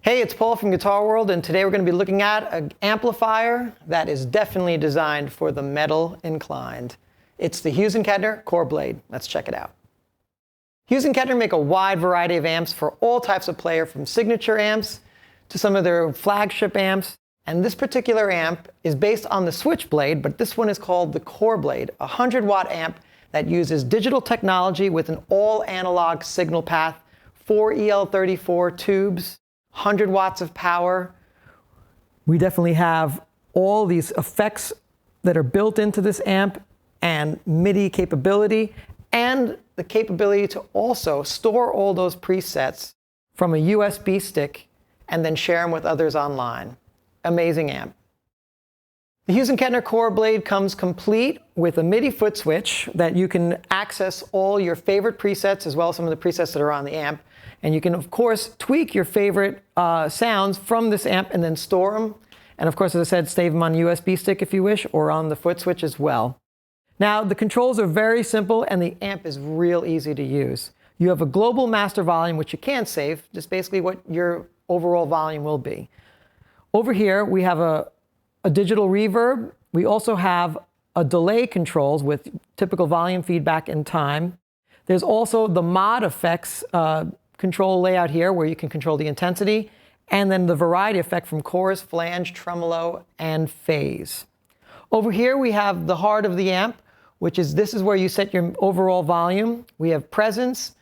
Hey, it's Paul from Guitar World, and today we're going to be looking at an amplifier that is definitely designed for the metal inclined. It's the Hughes Kettner Coreblade. Let's check it out. Hughes Kettner make a wide variety of amps for all types of player, from signature amps to some of their flagship amps. And this particular amp is based on the Switchblade, but this one is called the Coreblade, a 100-watt amp that uses digital technology with an all-analog signal path, 4 EL34 tubes, 100 watts of power. We definitely have all these effects that are built into this amp and MIDI capability, and the capability to also store all those presets from a USB stick and then share them with others online. Amazing amp. The Hughes Kettner Coreblade comes complete with a MIDI foot switch that you can access all your favorite presets as well as some of the presets that are on the amp. And you can, of course, tweak your favorite sounds from this amp and then store them. And of course, as I said, save them on a USB stick if you wish, or on the foot switch as well. Now, the controls are very simple and the amp is real easy to use. You have a global master volume, which you can save, just basically what your overall volume will be. Over here, we have a digital reverb. We also have a delay controls with typical volume feedback and time. There's also the mod effects control layout here, where you can control the intensity, and then the variety effect from chorus, flange, tremolo, and phase. Over here, we have the heart of the amp, which is, this is where you set your overall volume. We have presence,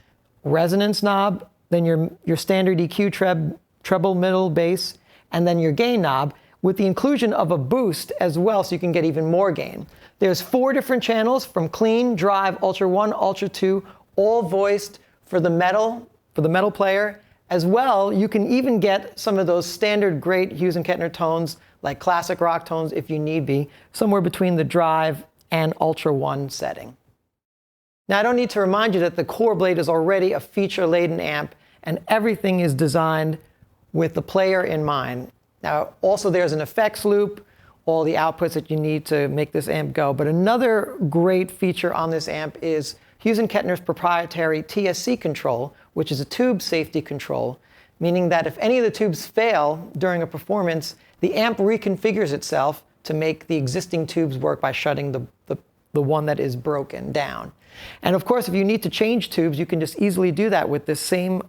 resonance knob, then your standard EQ, treble, middle, bass, and then your gain knob, with the inclusion of a boost as well, so you can get even more gain. There's 4 different channels, from clean, drive, ultra 1, ultra 2, all voiced for the metal player. As well, you can even get some of those standard great Hughes Kettner tones, like classic rock tones if you need be, somewhere between the drive and ultra 1 setting. Now, I don't need to remind you that the Coreblade is already a feature-laden amp, and everything is designed with the player in mind. Now, also there's an effects loop, all the outputs that you need to make this amp go. But another great feature on this amp is Hughes Kettner's proprietary Tse Control, which is a tube safety control, meaning that if any of the tubes fail during a performance, the amp reconfigures itself to make the existing tubes work by shutting the one that is broken down. And of course, if you need to change tubes, you can just easily do that with this same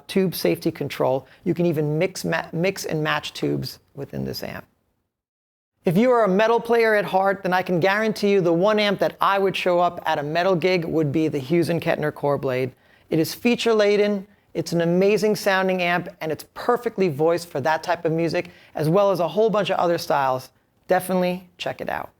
tube safety control. You can even mix and match tubes within this amp. If you are a metal player at heart, then I can guarantee you the one amp that I would show up at a metal gig would be the Hughes Kettner Coreblade. It is feature-laden, it's an amazing sounding amp, and it's perfectly voiced for that type of music, as well as a whole bunch of other styles. Definitely check it out.